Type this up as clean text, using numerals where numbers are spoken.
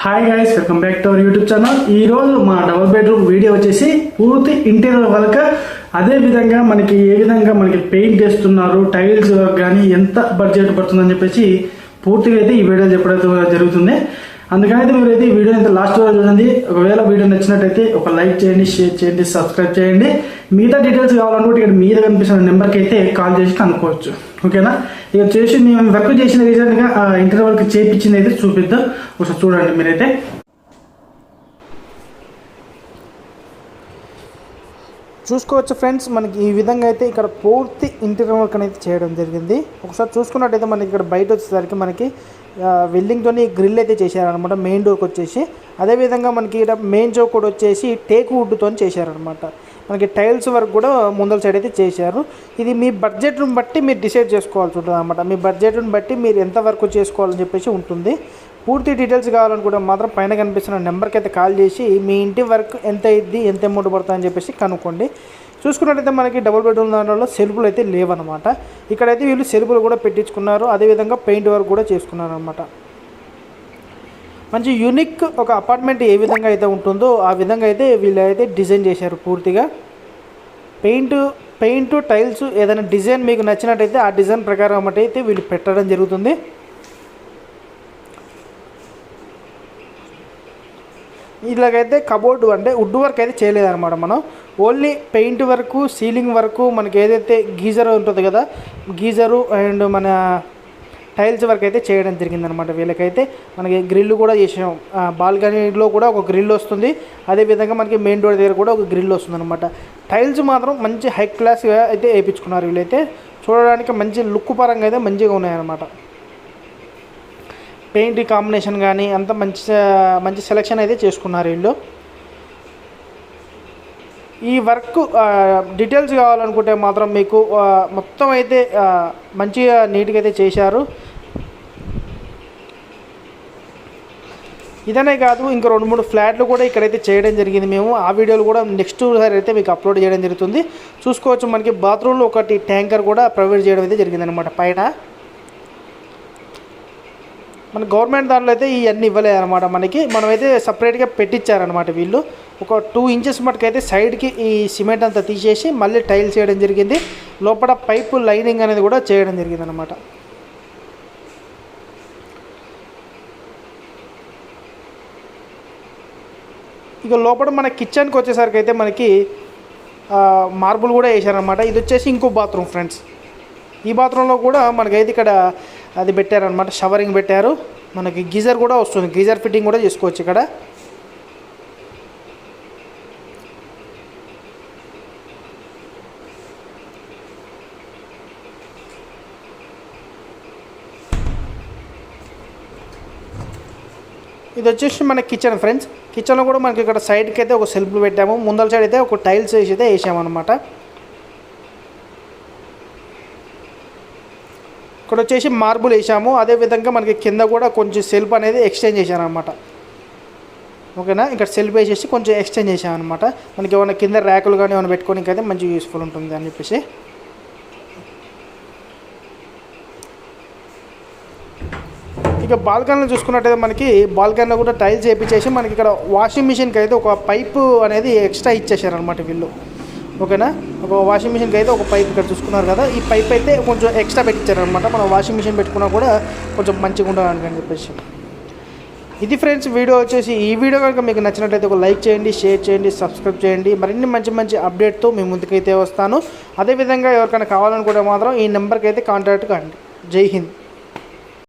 Hi guys, welcome back to our YouTube channel. ఈ రోజు మా డబుల్ బెడ్రూమ్ వీడియో వచ్చేసి పూర్తి ఇంటీరియర్ వర్క్, అదే విధంగా మనకి ఏ విధంగా మనకి పెయింట్ చేస్తున్నారు, టైల్స్ వర్క్ కానీ ఎంత బడ్జెట్ పడుతుందని చెప్పేసి పూర్తిగా అయితే ఈ వీడియో చెప్పడం జరుగుతుంది. అందుకని అయితే మీరైతే ఈ వీడియో అయితే లాస్ట్ వరకు చూడండి. ఒకవేళ వీడియో నచ్చినట్టయితే ఒక లైక్ చేయండి, షేర్ చేయండి, సబ్స్క్రైబ్ చేయండి. మిగతా డీటెయిల్స్ కావాలనుకుంటే ఇక్కడ మీద కనిపిస్తున్న నెంబర్కి అయితే కాల్ చేసి కనుక్కోవచ్చు. ఓకేనా? ఇక చేసి మేము వర్క్ చేసిన రీజన్గా ఇంటర్వ్యూ వర్క్ చేయించింది అయితే చూపిద్దాం. ఒకసారి చూడండి మీరైతే. చూసుకోవచ్చు ఫ్రెండ్స్, మనకి ఈ విధంగా అయితే ఇక్కడ పూర్తి ఇంటీరియర్ వర్క్ అనేది చేయడం జరిగింది. ఒకసారి చూసుకున్నట్టయితే మనకి ఇక్కడ బయట వచ్చేసరికి మనకి వెల్డింగ్తోని గ్రిల్ అయితే చేశారనమాట. మెయిన్ డోర్కి వచ్చేసి అదేవిధంగా మనకి ఇక్కడ మెయిన్ చౌక్ కూడా వచ్చేసి టేక్ వుడ్తో చేశారనమాట. మనకి టైల్స్ వర్క్ కూడా ముందల సైడ్ అయితే చేశారు. ఇది మీ బడ్జెట్ని బట్టి మీరు డిసైడ్ చేసుకోవాల్సి ఉంటుంది అనమాట. మీ బడ్జెట్ని బట్టి మీరు ఎంత వర్క్ చేసుకోవాలని చెప్పేసి ఉంటుంది. పూర్తి డీటెయిల్స్ కావాలనుకుంటే మాత్రం పైన కనిపిస్తున్న నెంబర్కి అయితే కాల్ చేసి మీ ఇంటి వర్క్ ఎంత అయింది, ఎంత అమౌంట్ పడుతుందని చెప్పేసి కనుక్కోండి. చూసుకున్నట్టయితే మనకి డబుల్ బెడ్రూమ్ దాంట్లో సెల్ఫ్లు అయితే లేవన్నమాట. ఇక్కడైతే వీళ్ళు సెల్ఫ్లు కూడా పెట్టించుకున్నారు, అదేవిధంగా పెయింట్ వర్క్ కూడా చేసుకున్నారు అనమాట. మంచి యూనిక్ ఒక అపార్ట్మెంట్ ఏ విధంగా అయితే ఉంటుందో ఆ విధంగా అయితే వీళ్ళు అయితే డిజైన్ చేశారు. పూర్తిగా పెయింట్ టైల్స్ ఏదైనా డిజైన్ మీకు నచ్చినట్టయితే ఆ డిజైన్ ప్రకారం అయితే వీళ్ళు పెట్టడం జరుగుతుంది. ఇలాగైతే కబోర్డ్ అంటే వుడ్ వర్క్ అయితే చేయలేదన్నమాట. మనం only paint work, ceiling work, మనకి ఏదైతే గీజర్ ఉంటుంది కదా, గీజరు అండ్ మన టైల్స్ వర్క్ అయితే చేయడం జరిగిందనమాట. వీళ్ళకైతే మనకి గ్రిల్ కూడా చేసాం. బాల్కనీలో కూడా ఒక గ్రిల్ వస్తుంది, అదేవిధంగా మనకి మెయిన్ డోర్ దగ్గర కూడా ఒక గ్రిల్ వస్తుంది అనమాట. టైల్స్ మాత్రం మంచి హై క్లాస్గా అయితే వేయించుకున్నారు. వీళ్ళైతే చూడడానికి మంచి లుక్ పరంగా అయితే మంచిగా ఉన్నాయన్నమాట. పెయింట్ కాంబినేషన్ కానీ అంత మంచి సెలెక్షన్ అయితే చేసుకున్నారు వీళ్ళు. ఈ వర్క్ డీటెయిల్స్ కావాలనుకుంటే మాత్రం మీకు మొత్తం అయితే మంచిగా నీట్గా అయితే చేశారు. ఇదనే కాదు, ఇంకా 2-3 ఫ్లాట్లు కూడా ఇక్కడైతే చేయడం జరిగింది. మేము ఆ వీడియోలు కూడా నెక్స్ట్ సారి అయితే మీకు అప్లోడ్ చేయడం జరుగుతుంది. చూసుకోవచ్చు, మనకి బాత్రూంలో ఒకటి ట్యాంకర్ కూడా ప్రొవైడ్ చేయడం అయితే జరిగిందనమాట. పైన మన గవర్నమెంట్ దాంట్లో అయితే ఇవన్నీ ఇవ్వలేదు అనమాట. మనమైతే సపరేట్గా పెట్టించారనమాట. వీళ్ళు ఒక 2 ఇంచెస్ మటుకైతే సైడ్కి ఈ సిమెంట్ అంతా తీసేసి మళ్ళీ టైల్స్ చేయడం జరిగింది. లోపల పైపు లైనింగ్ అనేది కూడా చేయడం జరిగింది అనమాట. ఇక లోపల మన కిచెన్కి వచ్చేసరికి అయితే మనకి మార్బుల్ కూడా వేసారనమాట. ఇది వచ్చేసి ఇంకో బాత్రూమ్ ఫ్రెండ్స్. ఈ బాత్రూంలో కూడా మనకైతే ఇక్కడ అది పెట్టారనమాట, షవరింగ్ పెట్టారు. మనకి గీజర్ కూడా వస్తుంది, గీజర్ ఫిట్టింగ్ కూడా చేసుకోవచ్చు ఇక్కడ. ఇది వచ్చేసి మన కిచెన్ ఫ్రెండ్స్. కిచెన్లో కూడా మనకి ఇక్కడ సైడ్కి అయితే ఒక సెల్ఫ్లు పెట్టాము, ముందల సైడ్ అయితే ఒక టైల్స్ వేసి అయితే వేసామన్నమాట. ఇక్కడ వచ్చేసి మార్బుల్ వేసాము, అదేవిధంగా మనకి కింద కూడా కొంచెం సెల్ఫ్ అనేది ఎక్స్చేంజ్ చేశాను అనమాట. ఓకేనా? ఇక్కడ సెల్ఫ్ వేసేసి కొంచెం ఎక్స్చేంజ్ చేసాం అనమాట. మనకి ఏమైనా కింద ర్యాకులు కానీ ఏమైనా పెట్టుకోవడానికి అయితే మంచి యూస్ఫుల్ ఉంటుంది అని చెప్పేసి. ఇక బాల్కనీలో చూసుకున్నట్టయితే మనకి బాల్కనీలో కూడా టైల్స్ వేయించేసి మనకి ఇక్కడ వాషింగ్ మిషన్కి అయితే ఒక పైపు అనేది ఎక్స్ట్రా ఇచ్చేసారనమాట వీళ్ళు. ఓకేనా? ఒక వాషింగ్ మిషన్కి అయితే ఒక పైప్ ఇక్కడ చూసుకున్నారు కదా, ఈ పైప్ అయితే కొంచెం ఎక్స్ట్రా పెట్టించారనమాట. మనం వాషింగ్ మిషన్ పెట్టుకున్నా కూడా కొంచెం మంచిగా ఉండాలని చెప్పేసి. ఇది ఫ్రెండ్స్ వీడియో వచ్చేసి. ఈ వీడియో కనుక మీకు నచ్చినట్లయితే ఒక లైక్ చేయండి, షేర్ చేయండి, సబ్స్క్రైబ్ చేయండి. మరిన్ని మంచి అప్డేట్తో మీ ముందుకైతే వస్తాను. అదేవిధంగా ఎవరికైనా కావాలనుకుంటే మాత్రం ఈ నెంబర్కి అయితే కాంటాక్ట్ కండి. జై హింద్.